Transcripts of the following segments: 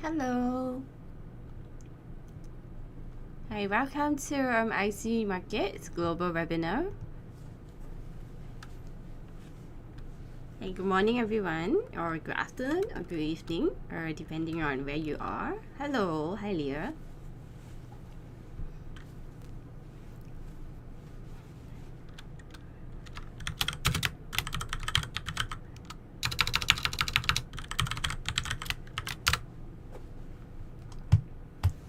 Hello. Hi, welcome to IC Markets Global Webinar. Hey, good morning everyone, or good afternoon, or good evening, or depending on where you are. Hello, hi Leah.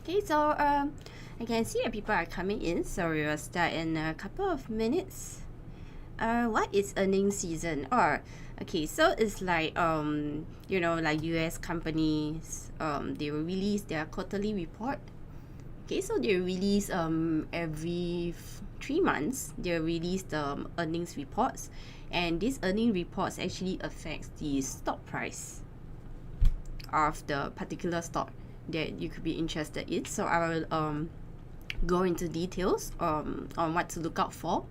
Okay, so I can see that people are coming in, so we will start in a couple of minutes. What is earnings season? Or okay, so it's like like US companies, they will release their quarterly report. Okay, so they release every 3 months they release the earnings reports, and these earning reports actually affects the stock price of the particular stock that you could be interested in. So I will go into details on what to look out for.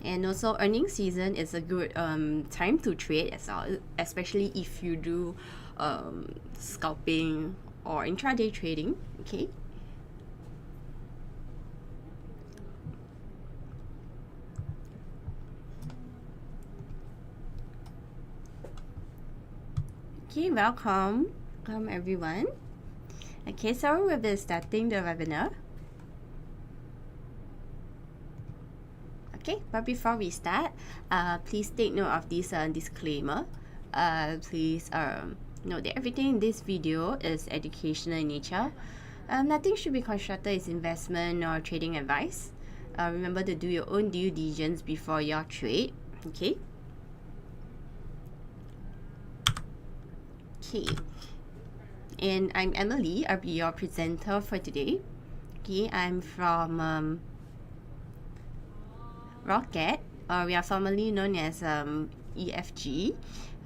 And also earnings season is a good time to trade as well, especially if you do scalping or intraday trading. Okay. Okay, welcome everyone. Okay, so we'll be starting the webinar. Okay, but before we start, please take note of this disclaimer. Please note that everything in this video is educational in nature. Nothing should be constructed as investment or trading advice. Remember to do your own due diligence before your trade. Okay. Okay. And I'm Emily. I'll be your presenter for today. Okay, I'm from Rocket. We are formerly known as EFG.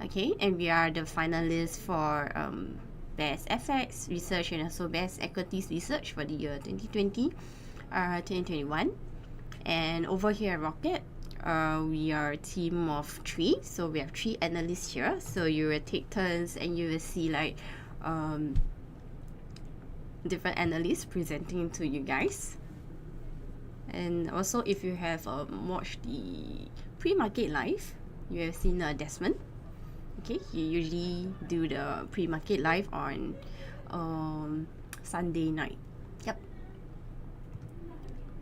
Okay, and we are the finalists for Best FX Research and also Best Equities Research for the year 2020, 2021. And over here at Rocket, we are a team of 3. So we have 3 analysts here. So you will take turns and you will see like different analysts presenting to you guys. And also if you have watched the pre-market live, you have seen Desmond. Okay, he usually do the pre-market live on Sunday night. Yep.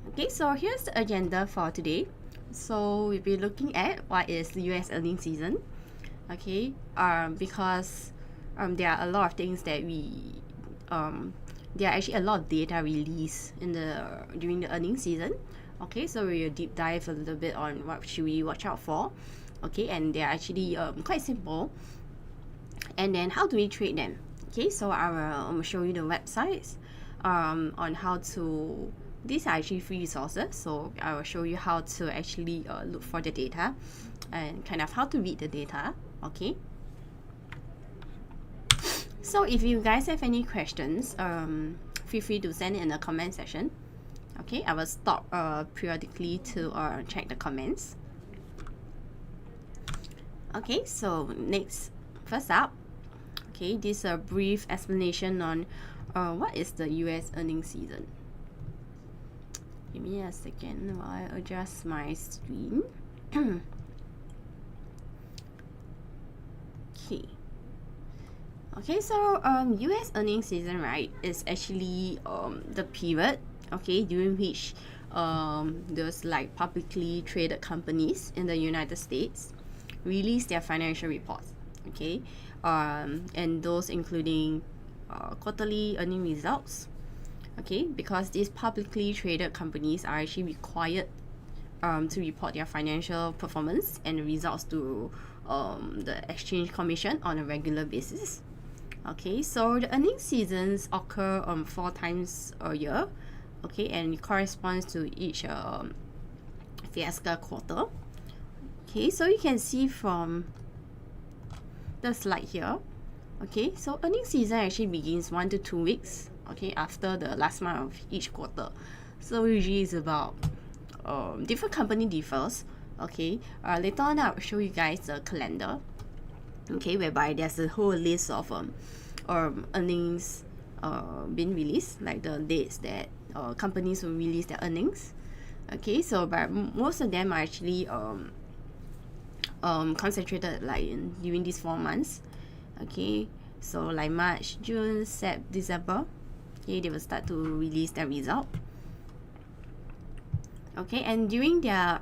Okay, so here's the agenda for today. So we'll be looking at what is the US earnings season. Okay, because there are a lot of things that there are actually a lot of data released during the earnings season. Okay, so we will deep dive a little bit on what should we watch out for. Okay, and they're actually quite simple. And then how do we trade them? Okay, so I will show you the websites on how to. These are actually free resources, so I will show you how to actually look for the data and kind of how to read the data. Okay. So if you guys have any questions, feel free to send it in the comment section. Okay, I will stop periodically to check the comments. Okay, so first up, okay, this is a brief explanation on what is the US earnings season. Give me a second while I adjust my screen. Okay. Okay, so US earnings season, right, is actually the period, okay, during which those like publicly traded companies in the United States release their financial reports. Okay, and those including quarterly earning results. Okay, because these publicly traded companies are actually required to report their financial performance and results to the Exchange Commission on a regular basis. Okay, so the earnings seasons occur 4 times a year. Okay, and it corresponds to each fiscal quarter. Okay, so you can see from the slide here. Okay, so earnings season actually begins 1 to 2 weeks, okay, after the last month of each quarter. So usually it's about different company differs. Okay, later on I'll show you guys the calendar, okay, whereby there's a whole list of earnings being released, like the dates that companies will release their earnings. Okay, so but most of them are actually concentrated like during these 4 months. Okay, so like March, June, Sep, December. Okay, they will start to release their result. Okay, and during their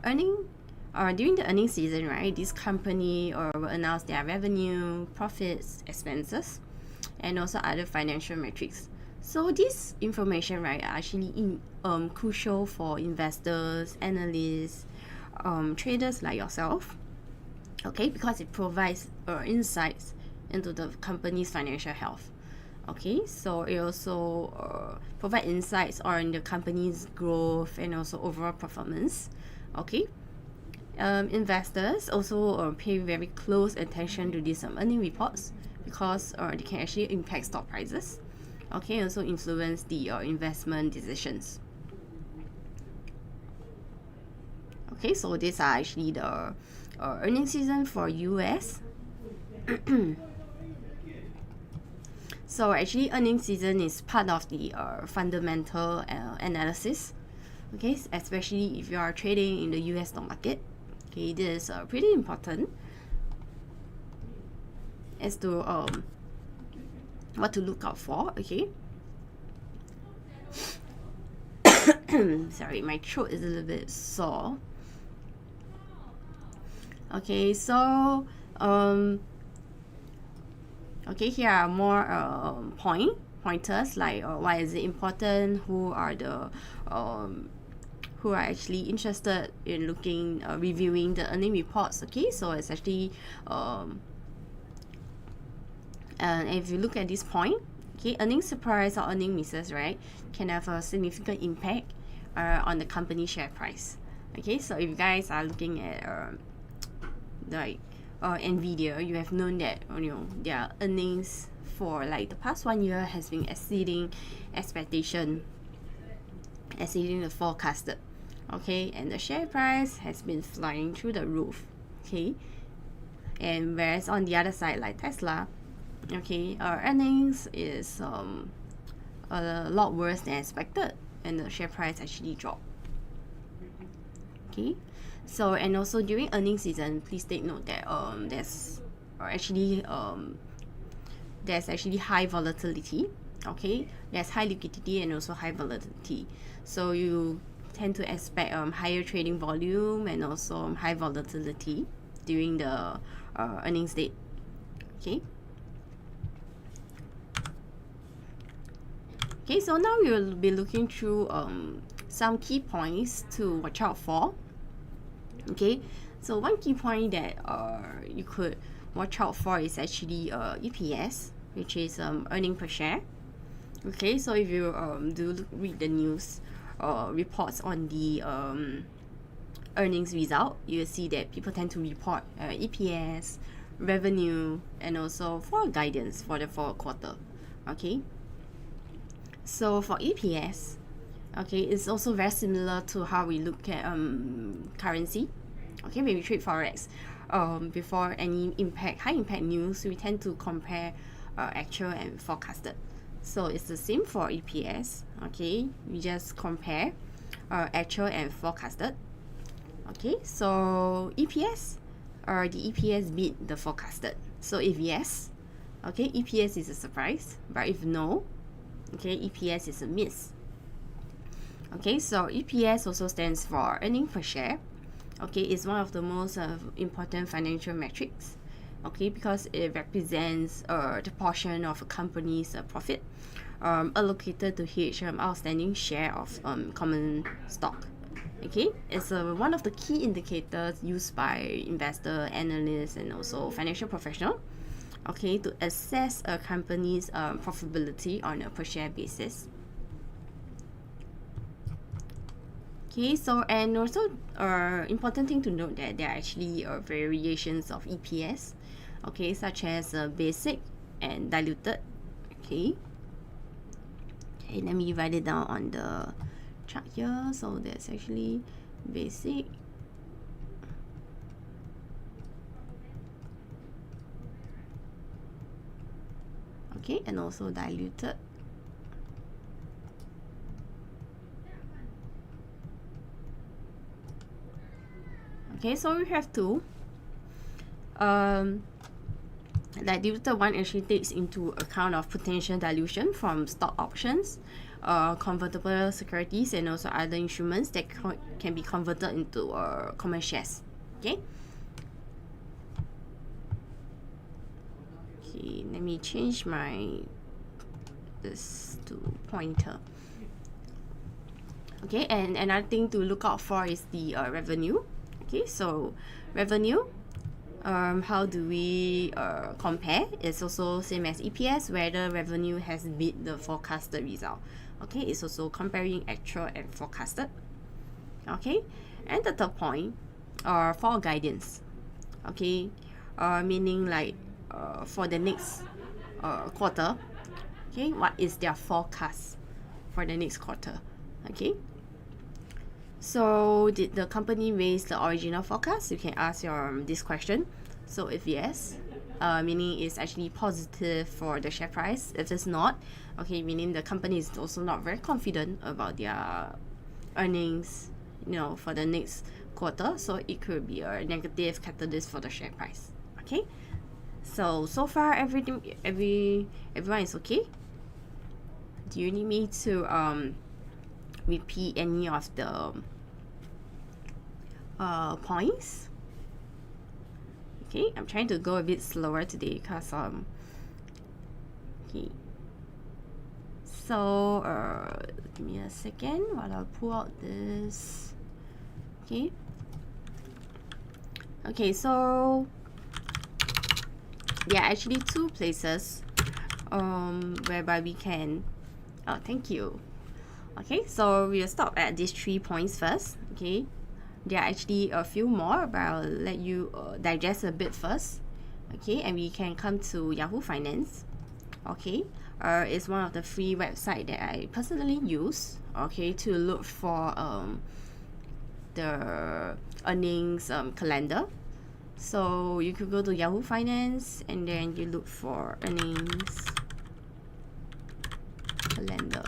during the earning season, right, this company will announce their revenue, profits, expenses, and also other financial metrics. So this information, right, are actually crucial for investors, analysts, traders like yourself. Okay, because it provides insights into the company's financial health. Okay, so it also provide insights on the company's growth and also overall performance. Okay, investors also pay very close attention to these earning reports because they can actually impact stock prices. Okay, also influence the investment decisions. Okay, so these are actually the earning season for US. So actually earning season is part of the fundamental analysis. Okay, especially if you are trading in the US stock market. Okay, this is pretty important as to what to look out for. Okay. Sorry, my throat is a little bit sore. Okay, so okay, here are more pointers like why is it important, who are actually interested in looking reviewing the earning reports. Okay, so it's actually and if you look at this point, okay, earning surprise or earning misses, right, can have a significant impact on the company share price. Okay, so if you guys are looking at like Nvidia, you have known that their earnings for like the past 1 year has been exceeding expectation, exceeding the forecasted. Okay, and the share price has been flying through the roof. Okay, and whereas on the other side, like Tesla, okay, our earnings is a lot worse than expected, and the share price actually dropped. Okay, so and also during earnings season, please take note that there's actually high volatility. Okay, there's high liquidity and also high volatility, so you tend to expect higher trading volume and also high volatility during the earnings date. Okay. Okay, so now we will be looking through some key points to watch out for. Okay, so one key point that you could watch out for is actually EPS, which is earning per share. Okay, so if you read the news reports on the earnings result, you will see that people tend to report EPS, revenue, and also for guidance for the fourth quarter. Okay, so for EPS, okay, it's also very similar to how we look at currency. Okay, when we trade forex, before any high impact news, we tend to compare actual and forecasted. So it's the same for EPS. Okay, we just compare actual and forecasted. Okay, so EPS, the EPS beat the forecasted. So if yes, okay, EPS is a surprise, but if no, okay, EPS is a miss. Okay, so EPS also stands for earning per share. Okay, it's one of the most important financial metrics. Okay, because it represents the portion of a company's profit allocated to each outstanding share of common stock. Okay, it's one of the key indicators used by investor, analysts, and also financial professional. Okay, to assess a company's profitability on a per share basis. Okay, so and also important thing to note that there are actually variations of EPS. Okay, such as basic and diluted. Okay. Okay, let me write it down on the chart here. So there's actually basic okay, and also diluted. Okay, so we have two. Diluted one actually takes into account of potential dilution from stock options, convertible securities, and also other instruments that can be converted into common shares. Okay. Okay, let me change this to pointer. Okay, and another thing to look out for is the revenue. Okay, so revenue, how do we compare? It's also same as EPS, whether revenue has beat the forecasted result. Okay, it's also comparing actual and forecasted. Okay, and the third point, for guidance. Okay, meaning like for the next quarter. Okay, what is their forecast for the next quarter? Okay, so did the company raise the original forecast? You can ask this question. So if yes, meaning it's actually positive for the share price. If it's not, okay, meaning the company is also not very confident about their earnings, for the next quarter. So it could be a negative catalyst for the share price. Okay, so far everyone is okay. Do you need me to repeat any of the points? Okay, I'm trying to go a bit slower today because okay, so give me a second while I pull out this. Okay, so there are actually two places whereby we can thank you. Okay, so we'll stop at these 3 points first. Okay, there are actually a few more, but I'll let you digest a bit first. Okay, and we can come to Yahoo Finance. Okay, it's one of the free website that I personally use. Okay, to look for the earnings calendar. So you could go to Yahoo Finance and then you look for earnings calendar.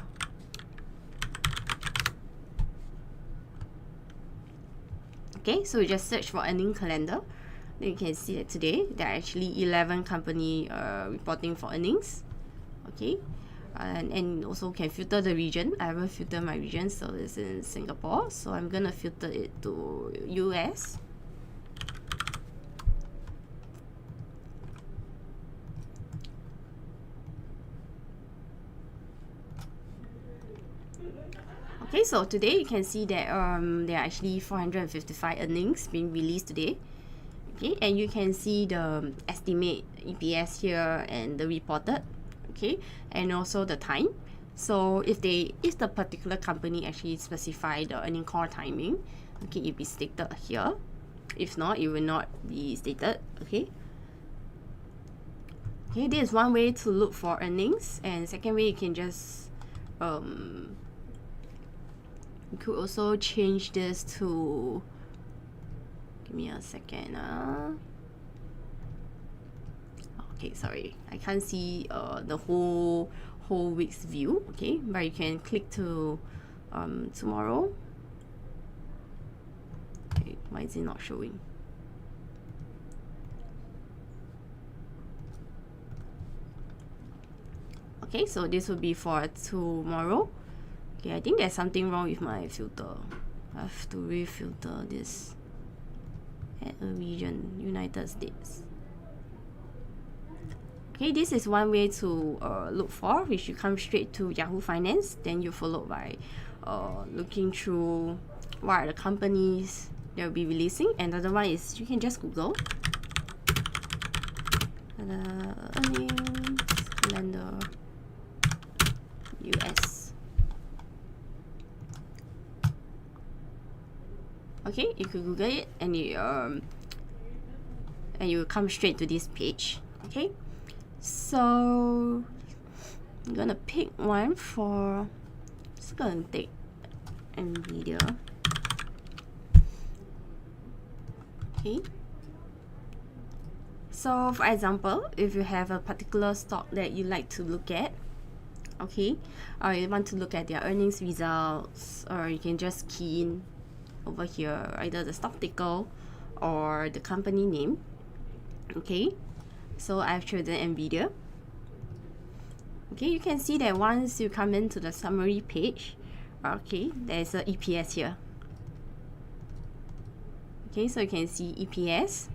Okay, so you just search for earning calendar. Then you can see that today there are actually 11 company reporting for earnings. Okay, and also can filter the region. I haven't filtered my region, so it's in Singapore. So I'm gonna filter it to US. Okay, so today you can see that there are actually 455 earnings being released today. Okay, and you can see the estimate EPS here and the reported. Okay, and also the time. So if the particular company actually specify the earning call timing, okay, it will be stated here. If not, it will not be stated. Okay, this is one way to look for earnings, and second way you can just you could also change this to, give me a second. Okay, sorry, I can't see the whole week's view. Okay, but you can click to tomorrow. Okay, why is it not showing? Okay, so this will be for tomorrow. Okay, I think there's something wrong with my filter. I have to refilter this at a region, United States. Okay, this is one way to look for, which you come straight to Yahoo Finance. Then you followed by looking through what are the companies that will be releasing. Another one is you can just Google earnings calendar US. Okay, you could Google it and you will come straight to this page. Okay, so I'm gonna pick one for, just gonna take NVIDIA. Okay, So for example, if you have a particular stock that you like to look at, okay, or you want to look at their earnings results, or you can just key in over here either the stock ticker or the company name. Okay, so I've chosen Nvidia. Okay, you can see that once you come into the summary page, okay, there's a EPS here. Okay, so you can see EPS,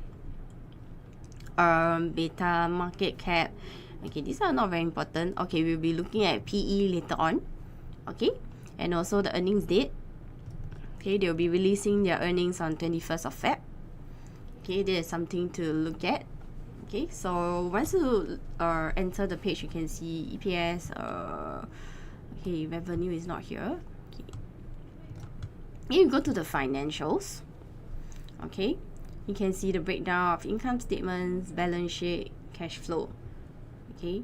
beta, market cap. Okay, these are not very important. Okay, we'll be looking at PE later on. Okay, and also the earnings date. Okay, they'll be releasing their earnings on 21st of Feb. Okay, there's something to look at. Okay, so once you enter the page, you can see EPS. Okay, revenue is not here. Okay, you go to the financials. Okay, you can see the breakdown of income statements, balance sheet, cash flow. Okay,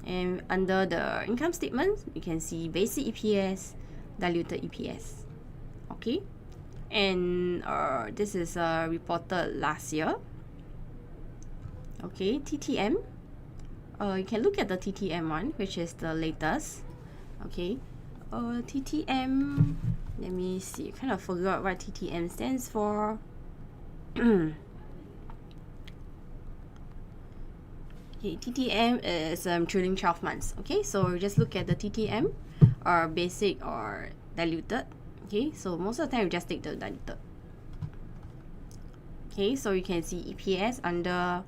and under the income statement, you can see basic EPS, diluted EPS. Okay, and this is reported last year. Okay, TTM. You can look at the TTM one, which is the latest. Okay, TTM. Let me see. Kind of forgot what TTM stands for. Okay, TTM is trailing 12 months. Okay, so just look at the TTM or basic or diluted. Okay, so most of the time you just take the diluted. Okay, so you can see EPS under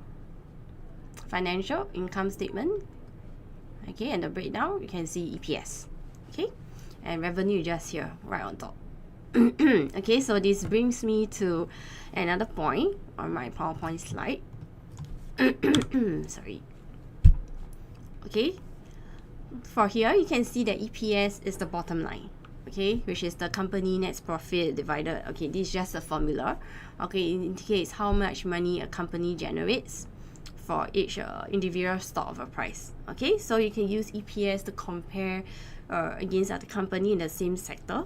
financial income statement. Okay, and the breakdown you can see EPS. Okay, and revenue just here right on top. Okay, so this brings me to another point on my PowerPoint slide. Sorry. Okay, for here you can see that EPS is the bottom line. Okay, which is the company net profit divided. Okay, this is just a formula. Okay, it indicates how much money a company generates for each individual stock of a price. Okay, so you can use EPS to compare against other company in the same sector.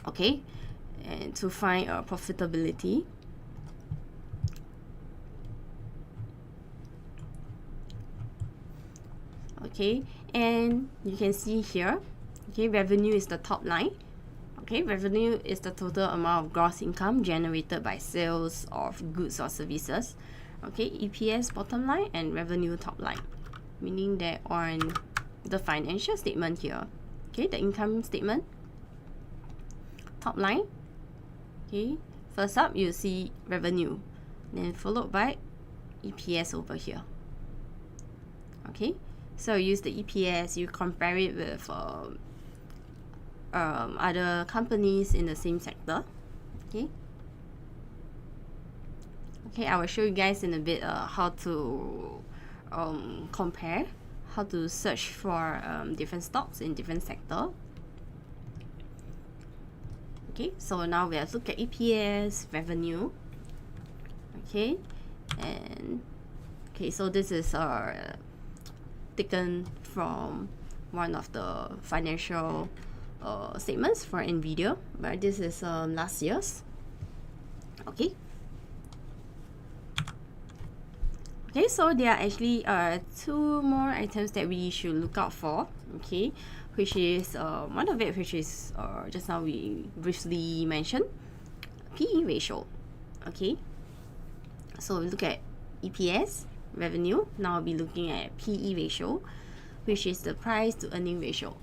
Okay, and to find profitability. Okay, and you can see here, okay, revenue is the top line. Okay, revenue is the total amount of gross income generated by sales of goods or services. Okay, EPS bottom line and revenue top line, meaning that on the financial statement here, okay, the income statement, top line, okay, first up you see revenue, then followed by EPS over here. Okay, so use the EPS, you compare it with other companies in the same sector. Okay, okay, I will show you guys in a bit how to compare, how to search for different stocks in different sector. Okay, so now we have to look at EPS, revenue. Okay, and okay, so this is taken from one of the financial statements for Nvidia, but this is last year's. Okay. Okay, so there are actually two more items that we should look out for. Okay, which is one of it, which is just now we briefly mentioned, PE ratio. Okay, so we look at EPS, revenue. Now I'll be looking at PE ratio, which is the price to earning ratio.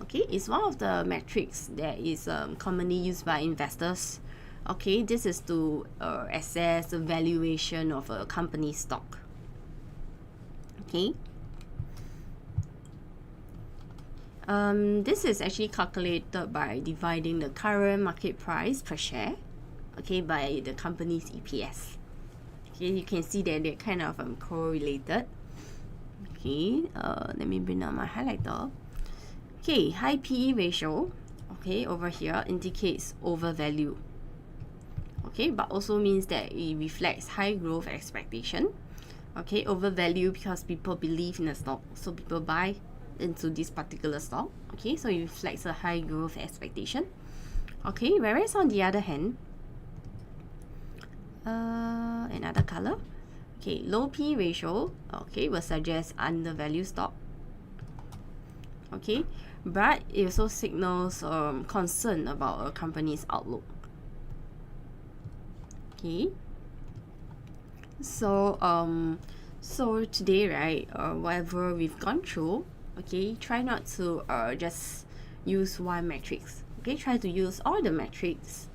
Okay, it's one of the metrics that is commonly used by investors. Okay, this is to assess the valuation of a company stock. Okay, this is actually calculated by dividing the current market price per share, okay, by the company's EPS. Okay, you can see that they're kind of correlated. Okay, let me bring down my highlighter. Okay, high PE ratio, okay, over here indicates overvalue. Okay, but also means that it reflects high growth expectation. Okay, overvalue because people believe in the stock, so people buy into this particular stock. Okay, so it reflects a high growth expectation. Okay, whereas on the other hand, another color. Okay, low P ratio, okay, will suggest undervalued stock. Okay, but it also signals concern about a company's outlook. Okay, so so today, right, whatever we've gone through, okay, try not to just use one matrix. Okay, try to use all the metrics,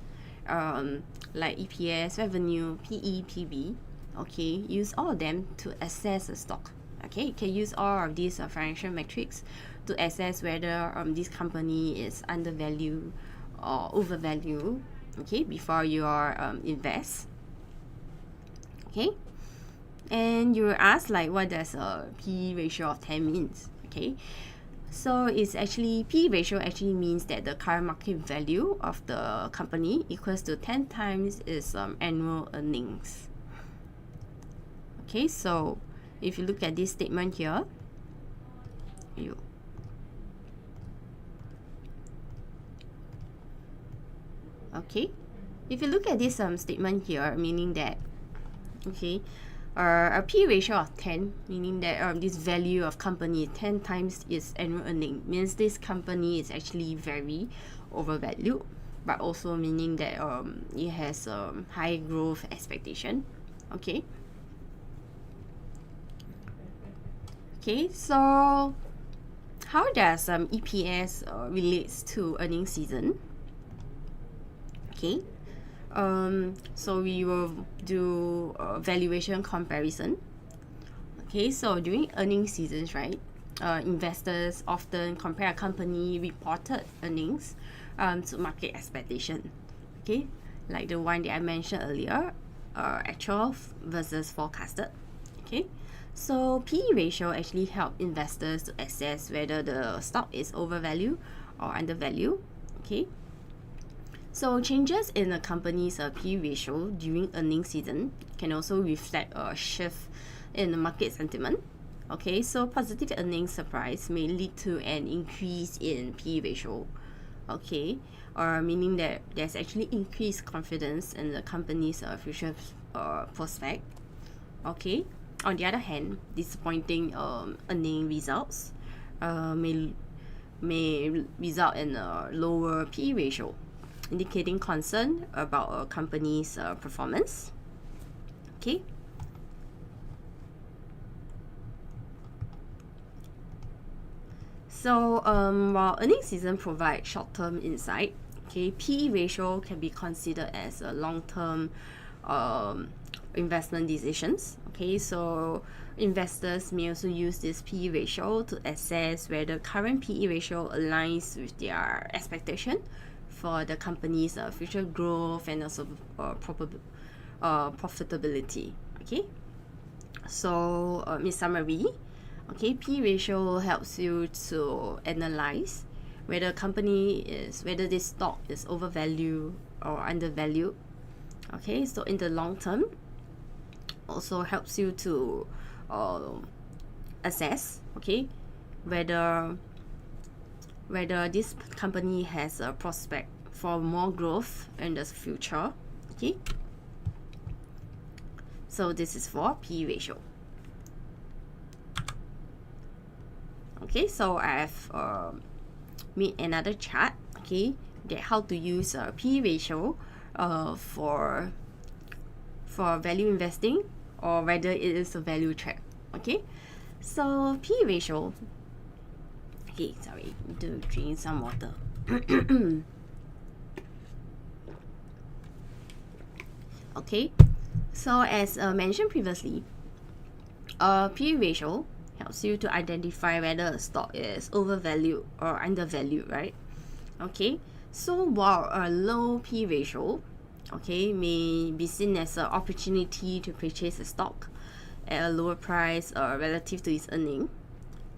like EPS, revenue, PE, PB. Okay, use all of them to assess a stock. Okay, you can use all of these financial metrics to assess whether this company is undervalued or overvalued. Okay, before you invest. Okay, and you were asked like what does a P ratio of 10 means. Okay, so it's actually P ratio actually means that the current market value of the company equals to 10 times its annual earnings. Okay, so if you look at this statement here, okay, if you look at this statement here, meaning that, okay, a P ratio of 10, meaning that this value of company 10 times its annual earning, means this company is actually very overvalued, but also meaning that it has high growth expectation. Okay. Okay, so how does EPS relates to earnings season? Okay, so we will do valuation comparison. Okay, so during earnings seasons, right, investors often compare a company reported earnings to market expectation. Okay, like the one that I mentioned earlier, actual versus forecasted. Okay, so P/E ratio actually help investors to assess whether the stock is overvalued or undervalued. Okay, so changes in a company's P/E ratio during earnings season can also reflect a shift in the market sentiment. Okay, so positive earnings surprise may lead to an increase in P/E ratio. Okay, or meaning that there's actually increased confidence in the company's future prospect. Okay, on the other hand, disappointing earning results may result in a lower P/E ratio, indicating concern about a company's performance. Okay. So while earnings season provides short-term insight, okay, P/E ratio can be considered as a long-term investment decisions. Okay, so investors may also use this P/E ratio to assess whether current P/E ratio aligns with their expectation for the company's future growth and also profitability. Okay, so in summary, okay, P ratio helps you to analyze whether whether this stock is overvalued or undervalued. Okay, so in the long term, also helps you to assess, okay, whether this company has a prospect for more growth in the future. Okay, so this is for P ratio. Okay, so I have made another chart, okay, that how to use P ratio for value investing, or whether it is a value trap. Okay, so P ratio, okay, sorry, need to drink some water. Okay, so as mentioned previously, P ratio helps you to identify whether a stock is overvalued or undervalued, right? Okay, so while a low P ratio, okay, may be seen as an opportunity to purchase a stock at a lower price relative to its earning,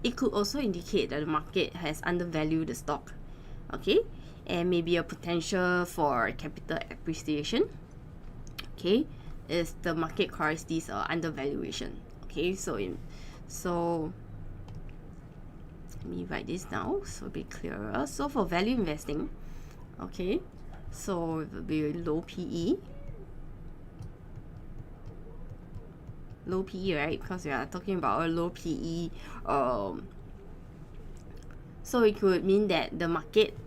it could also indicate that the market has undervalued the stock, okay, and maybe a potential for capital appreciation, okay, if the market corrects this undervaluation. Okay, so let me write this down so be clearer. So for value investing, okay, so it will be low PE, low PE, right? Because we are talking about a low PE. So it could mean that the market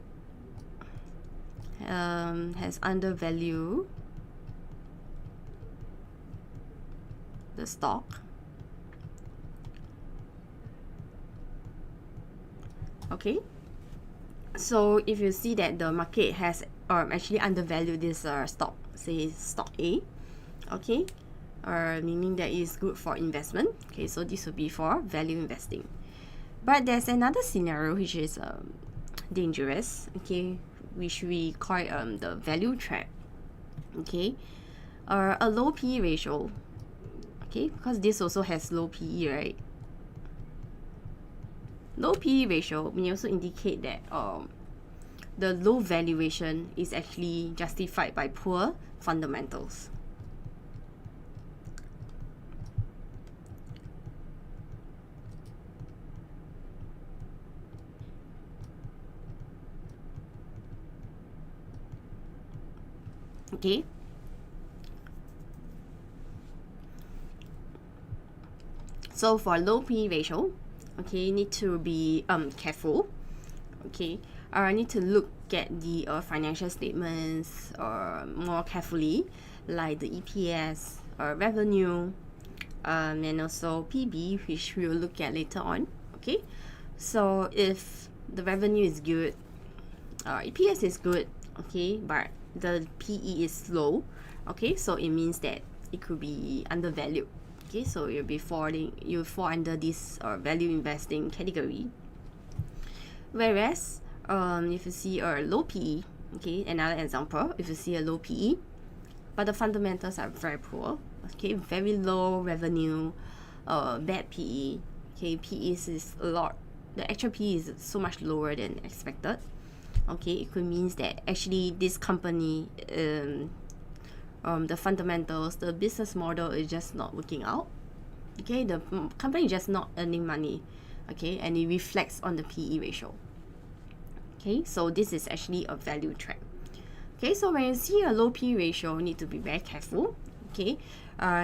has undervalued the stock. Okay, so if you see that the market has actually undervalued this stock, say stock A, okay, meaning that it's good for investment. Okay, so this would be for value investing. But there's another scenario which is dangerous, okay, which we call the value trap. Okay, a low PE ratio, okay, because this also has low PE, right? Low PE ratio may also indicate that the low valuation is actually justified by poor fundamentals. Okay, so for low PE ratio, okay, you need to be careful. Okay, need to look at the financial statements more carefully, like the EPS, revenue, and also PB, which we will look at later on. Okay, so if the revenue is good, EPS is good, okay, but the PE is low, okay, so it means that it could be undervalued. Okay, so you'll fall under this value investing category. Whereas if you see a low PE, okay, another example, if you see a low PE, but the fundamentals are very poor, okay, very low revenue, bad PE, okay, PE is a lot, the actual PE is so much lower than expected. Okay, it could mean that actually this company, the fundamentals, the business model is just not working out. Okay, the company is just not earning money. Okay, and it reflects on the PE ratio. Okay, so this is actually a value trap. Okay, so when you see a low PE ratio, you need to be very careful. Okay,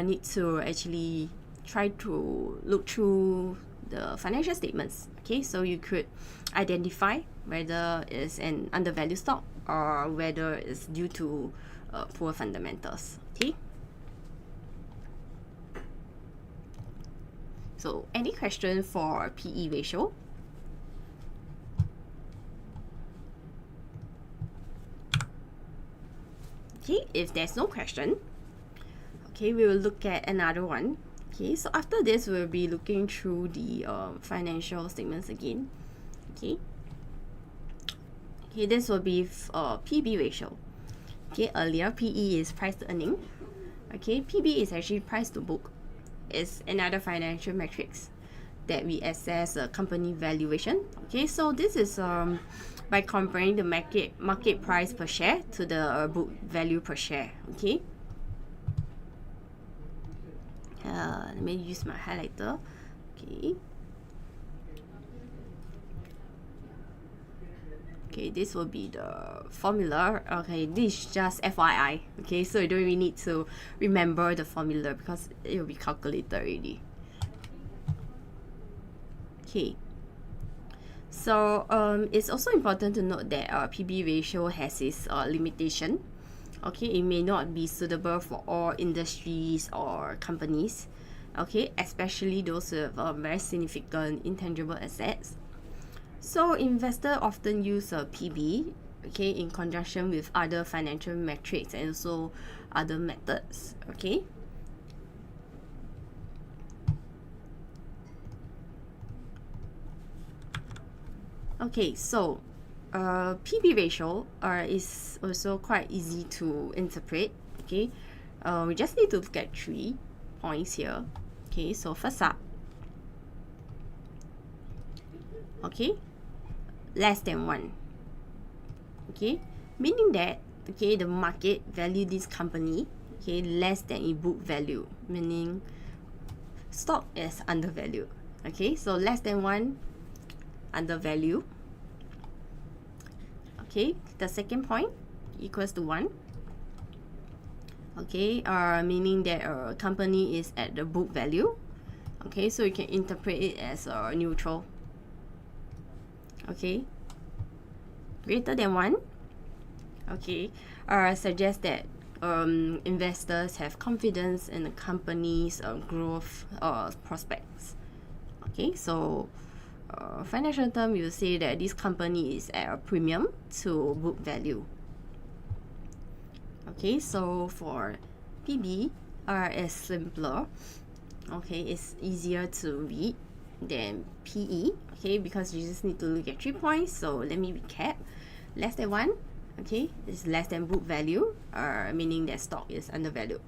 need to actually try to look through the financial statements. Okay, so you could identify whether it's an undervalued stock or whether it's due to poor fundamentals. Okay, so any question for PE ratio? Okay, if there's no question, okay, we will look at another one. Okay, so after this, we'll be looking through the financial statements again. Okay, okay, this will be PB ratio. Okay, earlier PE is price to earning. Okay, PB is actually price to book. It's another financial metrics that we assess a company valuation. Okay, so this is by comparing the market price per share to the book value per share. Okay, let me use my highlighter. Okay, okay, this will be the formula. Okay, this is just FYI. Okay, so you don't really need to remember the formula because it will be calculated already. Okay, so it's also important to note that PB ratio has its limitation. Okay, it may not be suitable for all industries or companies. Okay, especially those with very significant intangible assets. So investors often use a PB, okay, in conjunction with other financial metrics and also other methods. Okay. Okay, so PB ratio is also quite easy to interpret. Okay, we just need to look at 3 points here. Okay, so first up, okay, less than 1. Okay, meaning that, okay, the market value this company, okay, less than its book value, meaning stock is undervalued. Okay, so less than 1, undervalue. Okay, the second point equals to 1. okay, meaning that a company is at the book value. Okay, so you can interpret it as neutral. Okay, greater than 1. Okay, suggests that investors have confidence in the company's growth prospects. Okay, so financial term, you say that this company is at a premium to book value. Okay, so for PB, is simpler. Okay, it's easier to read than PE. Okay, because you just need to look at 3 points. So let me recap. Less than 1. Okay, is less than book value, meaning that stock is undervalued.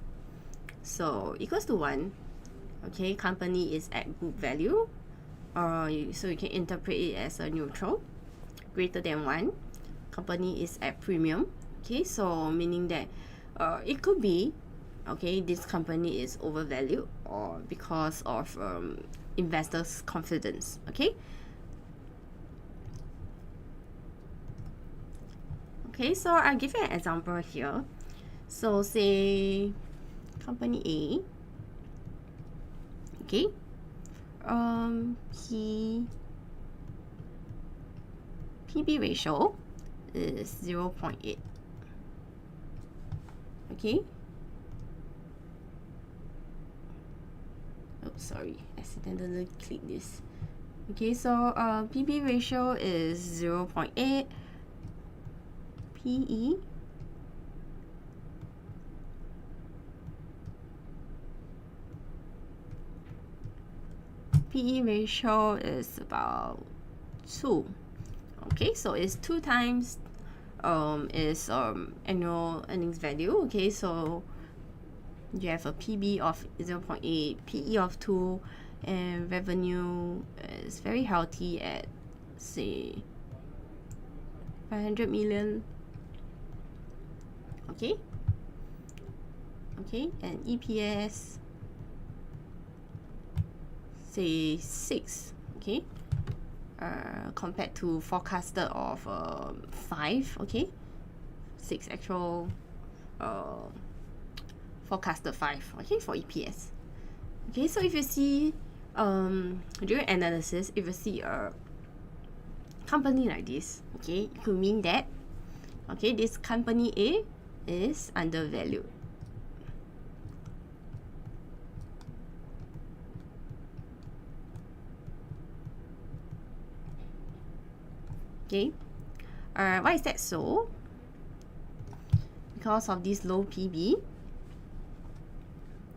So equals to 1. Okay, company is at book value, so you can interpret it as a neutral. Greater than 1, company is at premium. Okay, so meaning that it could be, okay, this company is overvalued or because of investors' confidence. Okay. Okay, so I'll give you an example here. So say company A, okay, PB ratio is 0.8. Okay. Oh, sorry, accidentally clicked this. Okay, so PB ratio is 0.8. PE ratio is about 2. Okay, so it's 2 times is annual earnings value. Okay, so you have a PB of 0.8, PE of 2, and revenue is very healthy at say 500 million. Okay, and EPS say 6. Okay, compared to forecasted of 5. Okay, 6 actual, forecasted 5. Okay, for EPS. Okay, so if you see during analysis, if you see a company like this, okay, it could mean that, okay, this company A is undervalued. Okay, why is that so? Because of this low PB.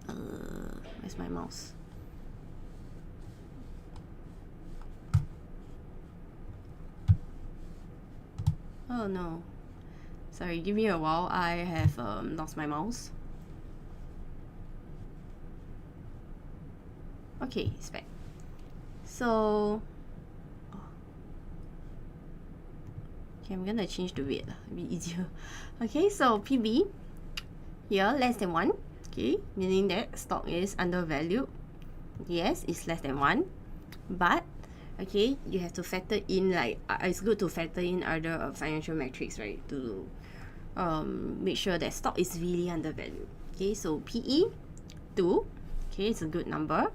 Where's my mouse? Oh no, sorry, give me a while. I have lost my mouse. Okay, it's back. So okay, I'm gonna change the weight, a bit easier. Okay, so PB here less than 1. Okay, meaning that stock is undervalued. Yes, it's less than 1, but okay, you have to factor in, like, it's good to factor in other financial metrics, right, to make sure that stock is really undervalued. Okay, so PE 2. Okay, it's a good number.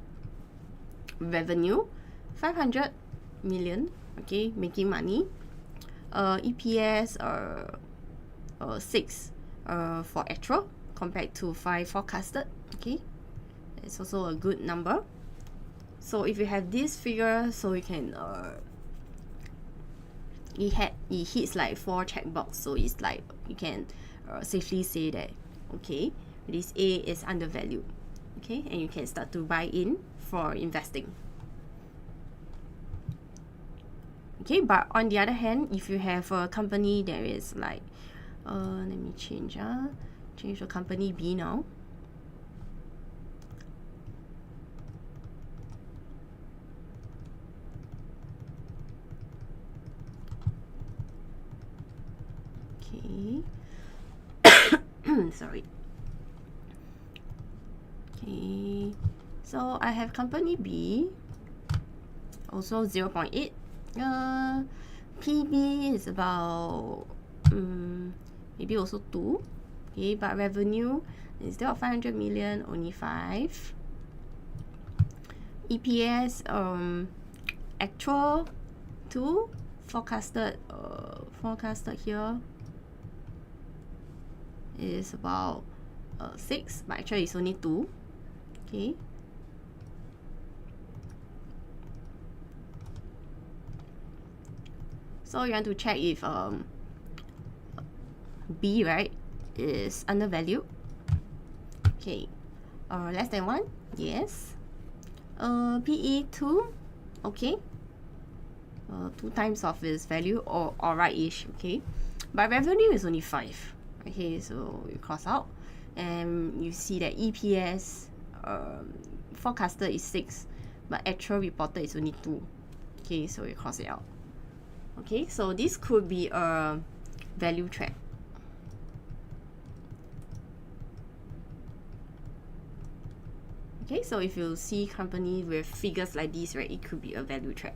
Revenue 500 million. Okay, making money. EPS 6 for actual compared to 5 forecasted. Okay, it's also a good number. So if you have this figure, so you can it hits like 4 checkbox, so it's like you can safely say that, okay, this A is undervalued. Okay, and you can start to buy in for investing. Okay, but on the other hand, if you have a company that is like let me change to company B now. Okay. Sorry. Okay, so I have company B, also 0.8. PB is about maybe also 2. Okay, but revenue, instead of 500 million, only 5. EPS, actual 2, forecasted here is about 6, but actually it's only 2. Okay. So you want to check if B, right, is undervalued. Okay. Less than 1, yes. PE 2, okay. 2 times of its value, or right-ish, okay. But revenue is only 5. Okay, so you cross out, and you see that EPS forecasted is 6, but actual reported is only 2. Okay, so you cross it out. Okay, so this could be a value trap. Okay, so if you see company with figures like this, right, it could be a value trap.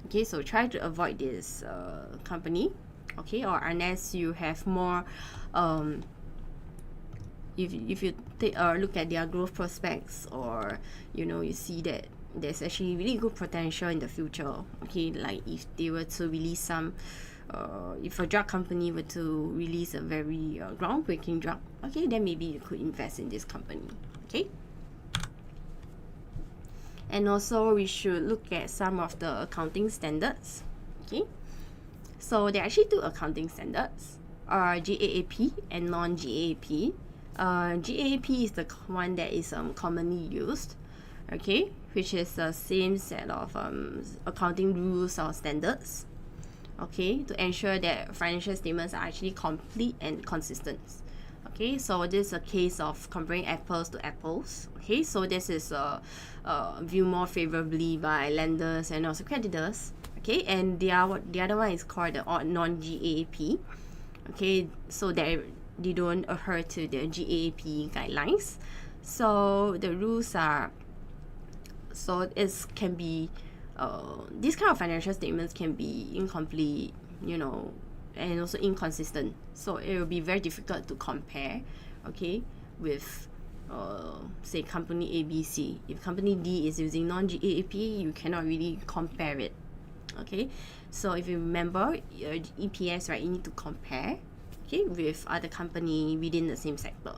Okay, so try to avoid this company. Okay, or unless you have more if you take a look at their growth prospects, or you see that there's actually really good potential in the future. Okay, like if they were to release some if a drug company were to release a very groundbreaking drug, okay, then maybe you could invest in this company. Okay. And also we should look at some of the accounting standards. Okay, so there are actually 2 accounting standards, GAAP and non-GAAP. GAAP is the one that is commonly used, okay, which is the same set of accounting rules or standards, okay, to ensure that financial statements are actually complete and consistent. Okay, so this is a case of comparing apples to apples. Okay, so this is viewed more favorably by lenders and also creditors. Okay, and the other one is called the non-GAAP. Okay, so that they don't adhere to the GAAP guidelines. So the rules are, so it can be these kind of financial statements can be incomplete, and also inconsistent. So it will be very difficult to compare, okay, with say company ABC. If company D is using non-GAAP, you cannot really compare it. Okay, so if you remember your EPS, right, you need to compare, okay, with other company within the same sector.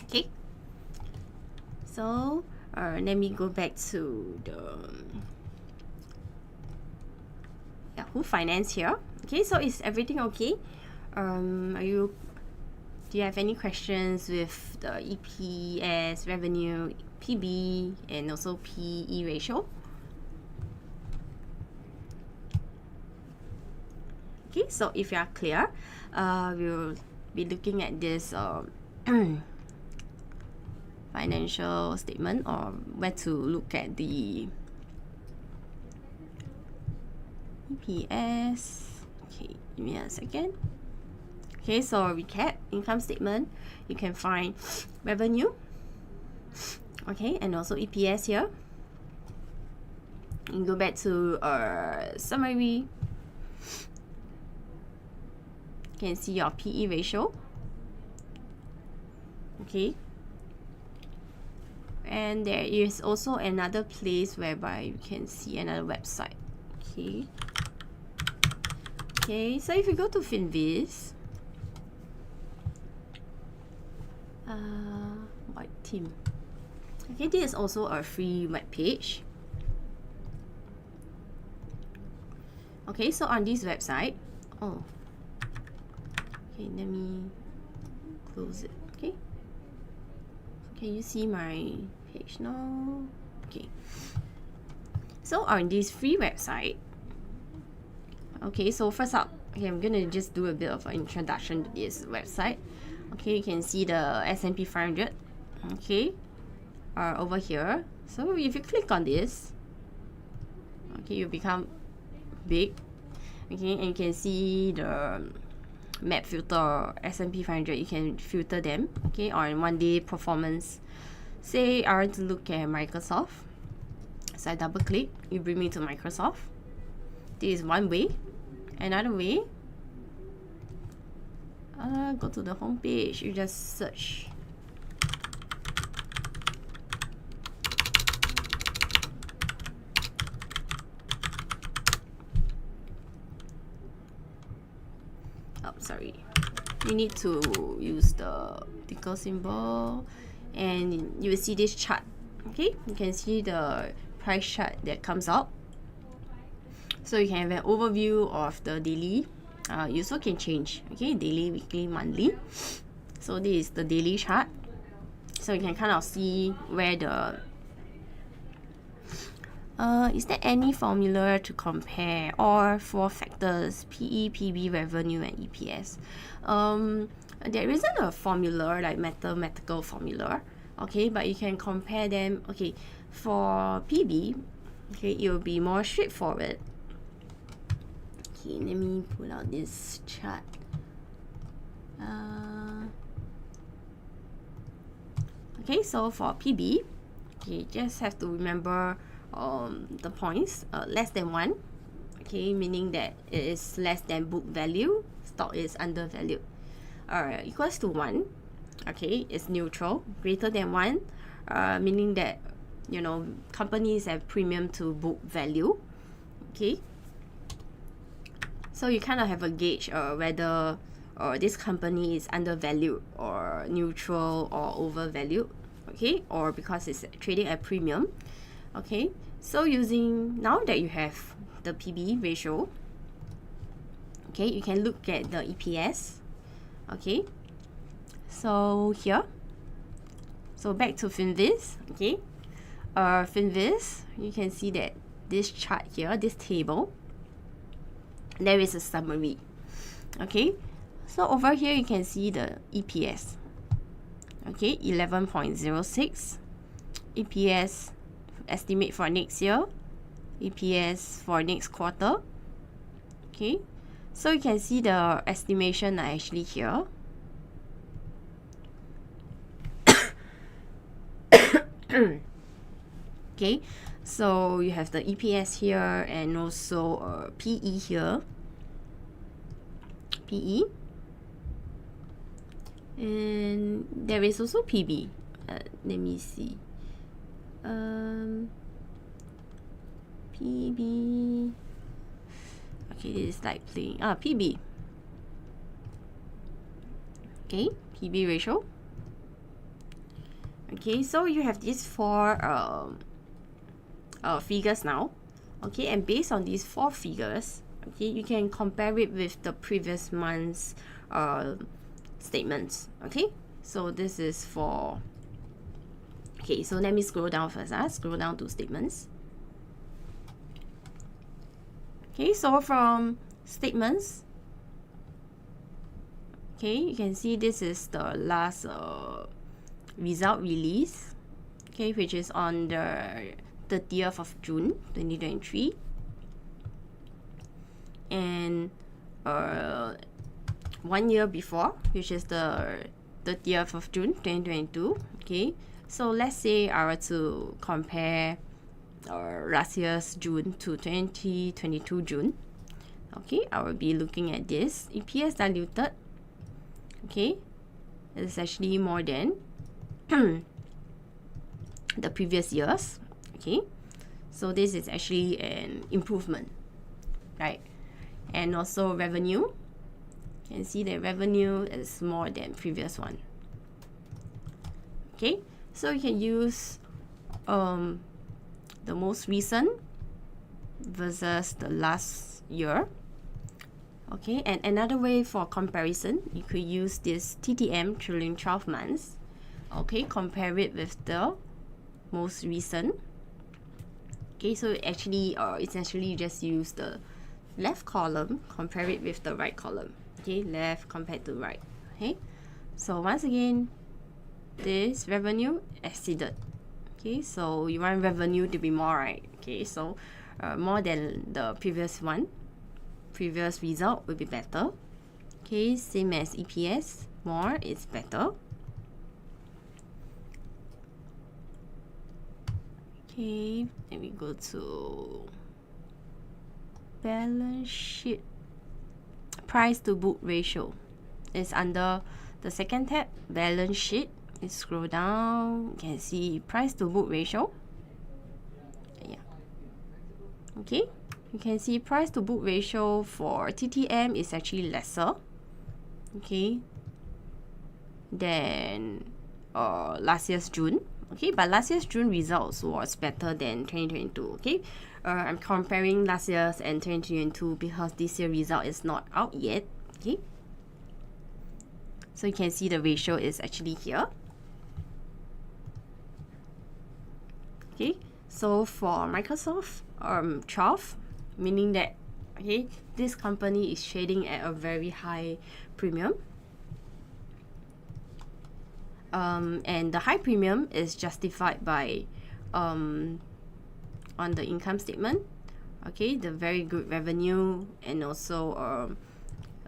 Okay, so let me go back to the Yahoo Finance here. Okay, so is everything okay? Do you have any questions with the EPS, revenue, PB, and also PE ratio? Okay, so if you are clear, we'll be looking at this financial statement, or where to look at the EPS. Okay, give me a second. Okay, so recap, income statement, you can find revenue, okay, and also EPS here. You go back to summary. You can see your PE ratio. Okay, and there is also another place whereby you can see another website. Okay. Okay, so if you go to Finviz, white team. Okay, this is also a free web page. Okay, so on this website, okay, let me close it. Okay, can you see my page now? Okay, so on this free website, okay, so first up, okay, I'm gonna just do a bit of an introduction to this website. Okay, you can see the S&P 500, okay, over here. So if you click on this, okay, you become big, okay, and you can see the map filter S&P 500. You can filter them, okay, on 1 day performance. Say I want to look at Microsoft, so I double click, you bring me to Microsoft. This is one way. Another way, Go to the home page, you just search. Oh, sorry. You need to use the ticker symbol and you will see this chart. Okay, you can see the price chart that comes out. So you can have an overview of the daily. You also can change, okay, daily, weekly, monthly. So this is the daily chart. So you can kind of see where the is there any formula to compare, or four factors: PE, PB, revenue, and EPS? There isn't a formula, like mathematical formula, okay, but you can compare them. Okay, for PB, okay, it will be more straightforward. Okay, let me pull out this chart. Okay, so for PB, okay, just have to remember the points. Less than 1, okay, meaning that it is less than book value, stock is undervalued. Equals to 1, okay, it's neutral. Greater than 1, meaning that, you know, companies have premium to book value, okay. So you kind of have a gauge whether this company is undervalued or neutral or overvalued, okay, or because it's trading at premium, okay. So using, now that you have the PB ratio, okay, you can look at the EPS, okay. So here, so back to Finviz, okay. Finviz, you can see that this chart here, this table, there is a summary, okay. So over here you can see the EPS, okay, 11.06, EPS estimate for next year, EPS for next quarter, okay. So you can see the estimation are actually here. Okay, so you have the EPS here and also PE here, PE, and there is also PB. Let me see. PB. Okay, this is like playing. PB. Okay, PB ratio. Okay, so you have these 4 figures now, okay, and based on these 4 figures, okay, you can compare it with the previous month's statements, okay. So this is for, okay, so let me scroll down first. Scroll down to statements. Okay, so from statements, okay, you can see this is the last result release, okay, which is on the 30th of June 2023, and 1 year before, which is the 30th of June 2022, okay. So let's say I were to compare last year's June to 2022 June, okay, I will be looking at this EPS diluted, okay, it's actually more than the previous years, okay. So this is actually an improvement, right? And also revenue, you can see that revenue is more than previous one, okay. So you can use the most recent versus the last year, okay. And another way for comparison, you could use this TTM, trailing 12 months, okay, compare it with the most recent, okay. So actually essentially just use the left column, compare it with the right column, okay, left compared to right, okay. So once again, this revenue exceeded, okay, so you want revenue to be more, right? Okay, so more than the previous one, previous result will be better, okay. Same as EPS, more is better, okay. Let me go to balance sheet, price to book ratio, is under the second tab, balance sheet. You scroll down, you can see price to book ratio. Yeah. Okay, you can see price to book ratio for TTM is actually lesser, okay, than last year's June. Okay, but last year's June results was better than 2022. Okay, I'm comparing last year's and 2022 because this year result is not out yet. Okay, so you can see the ratio is actually here. Okay, so for Microsoft 12, meaning that okay, this company is trading at a very high premium. And the high premium is justified by on the income statement, okay, the very good revenue, and also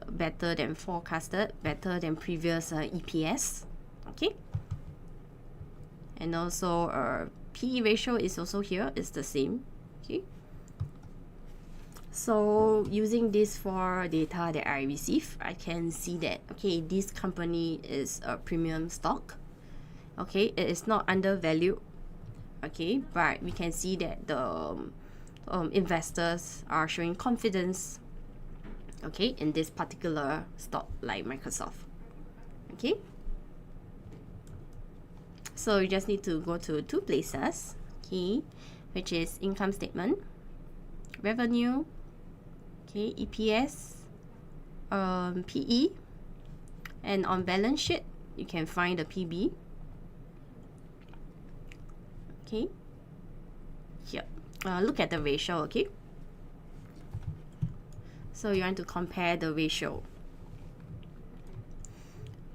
better than forecasted, better than previous EPS, okay, and also PE ratio is also here, is the same, okay. So using this for data that I receive, I can see that okay, this company is a premium stock. Okay, it is not undervalued. Okay, but we can see that the investors are showing confidence. Okay, in this particular stock like Microsoft. Okay. So you just need to go to two places. Okay, which is income statement, revenue, okay, EPS, PE, and on balance sheet you can find the PB. Okay, here, look at the ratio. Okay, so you want to compare the ratio.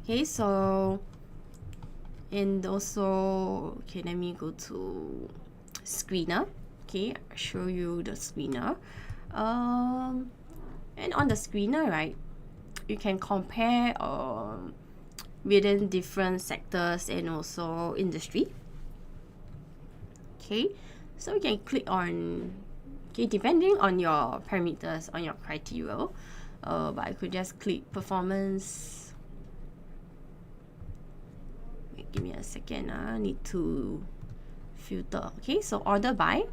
Okay, so and also okay, let me go to screener. Okay, I'll show you the screener. And on the screener, right, you can compare within different sectors and also industry. Okay, so you can click on, okay, depending on your parameters, on your criteria, but I could just click performance. Wait, give me a second, I need to filter. Okay, so order by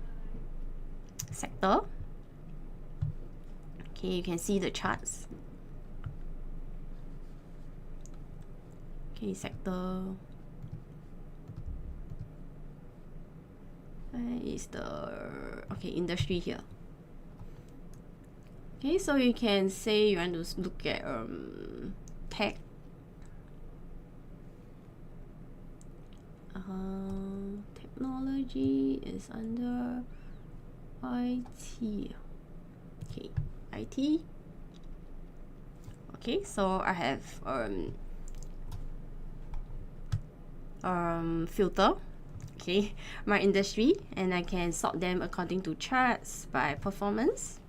sector. Okay, you can see the charts. Okay, sector. Where is the okay industry here? Okay, so you can say you want to look at tech. Technology is under IT. Okay, IT. Okay, so I have filter, okay, my industry, and I can sort them according to charts by performance.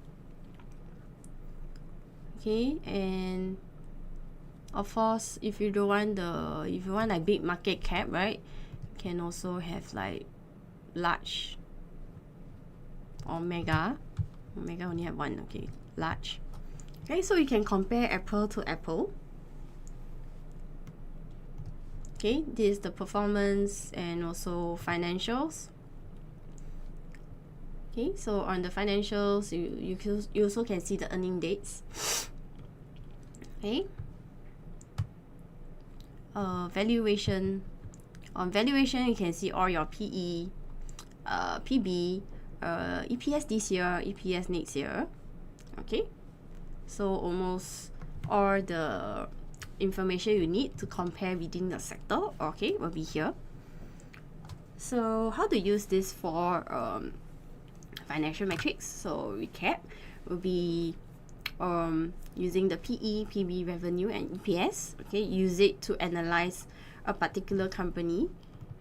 Okay, and of course, if you don't want if you want like big market cap, right, you can also have like large or mega. Mega only have one. Okay, large. Okay, so you can compare apple to apple. Okay, this is the performance and also financials. Okay, so on the financials, you also can see the earning dates. Okay. Valuation. On valuation, you can see all your PE, PB, EPS this year, EPS next year. Okay, so almost all the information you need to compare within the sector, okay, will be here. So how to use this for financial metrics? So recap will be using the PE, PB, revenue, and EPS. Okay, use it to analyze a particular company.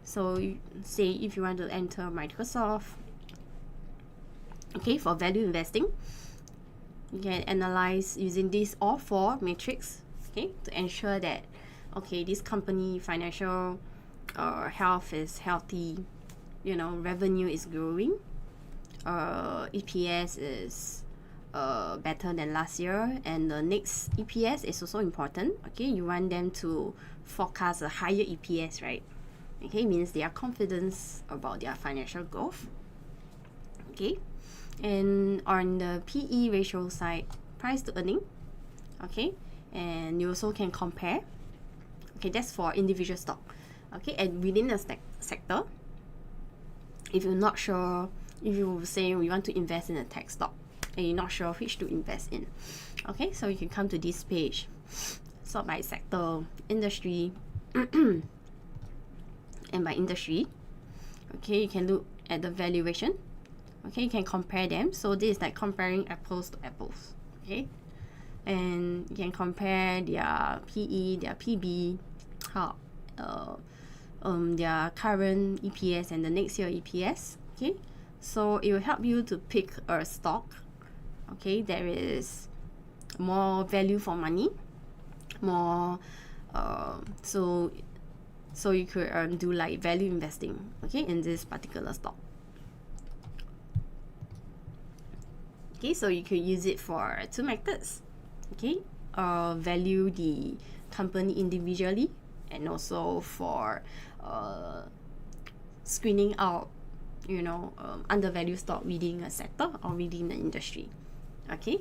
So say if you want to enter Microsoft, okay, for value investing, you can analyze using these all four metrics, okay, to ensure that okay, this company financial health is healthy, you know, revenue is growing, EPS is better than last year, and the next EPS is also important. Okay, you want them to forecast a higher EPS, right? Okay, means they are confident about their financial growth. Okay, and on the PE ratio side, price to earning. Okay, and you also can compare. Okay, that's for individual stock. Okay, and within the sector, if you're not sure, if you say you want to invest in a tech stock and you're not sure which to invest in, okay, so you can come to this page, sort by sector, industry, and by industry. Okay, you can look at the valuation. Okay, you can compare them. So this is like comparing apples to apples. Okay, and you can compare their PE, their PB, how their current EPS and the next year EPS. Okay, so it will help you to pick a stock. Okay, there is more value for money, more so you could do like value investing. Okay, in this particular stock. Okay, so you could use it for two methods. Okay, value the company individually, and also for screening out, undervalued stock within a sector or within the industry. Okay,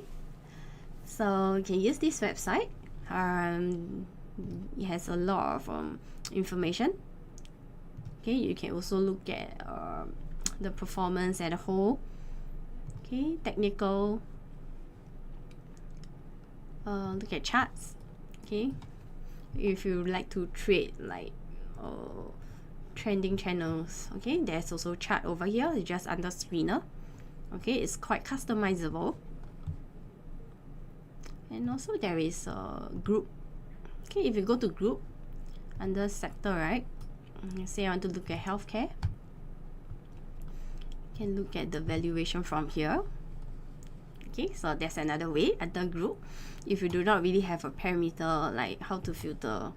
so you can use this website. It has a lot of information. Okay, you can also look at the performance as a whole. Okay, technical. Look at charts. Okay, if you like to trade like trending channels, okay, there's also chart over here. It's just under screener. Okay, it's quite customizable. And also there is a group. Okay, if you go to group under sector, right, say I want to look at healthcare, you can look at the valuation from here. Okay, so that's another way under group. If you do not really have a parameter like how to filter,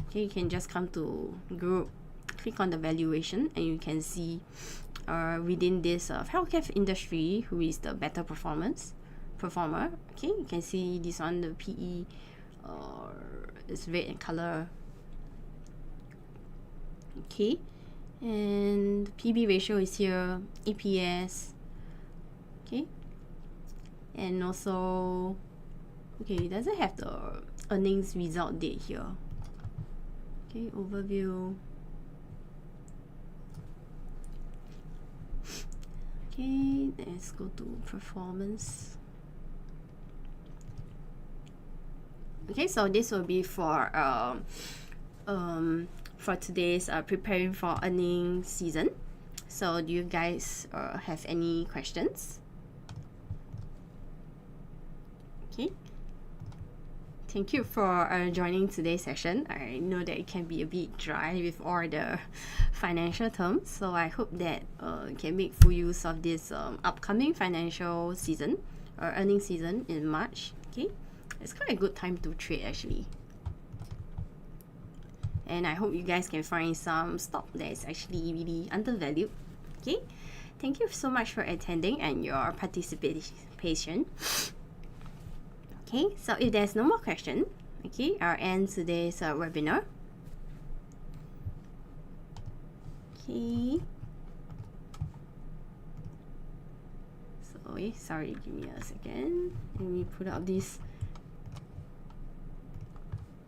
okay, you can just come to group, click on the valuation, and you can see within this healthcare industry who is the better performer. Okay, you can see this one, the PE is red in color. Okay, and PB ratio is here, EPS. Okay, and also, okay, it doesn't have the earnings result date here. Okay, overview. Okay, let's go to performance. Okay, so this will be for today's preparing for earnings season. So do you guys have any questions? Okay, thank you for joining today's session. I know that it can be a bit dry with all the financial terms, so I hope that you can make full use of this upcoming financial season or earnings season in March. Okay, it's quite a good time to trade actually, and I hope you guys can find some stock that is actually really undervalued. Okay, thank you so much for attending and your participation. Okay, so if there's no more question, okay, I'll end today's webinar. Okay. Sorry, give me a second. Let me put up this.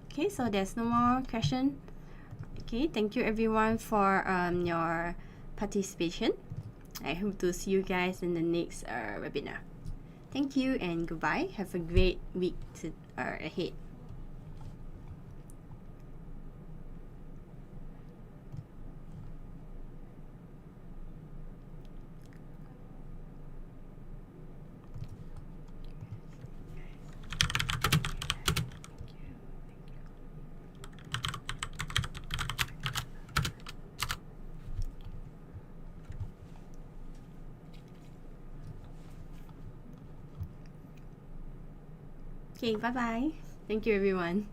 Okay, so there's no more question. Okay, thank you everyone for your participation. I hope to see you guys in the next webinar. Thank you and goodbye. Have a great week ahead. Okay, bye-bye. Thank you everyone.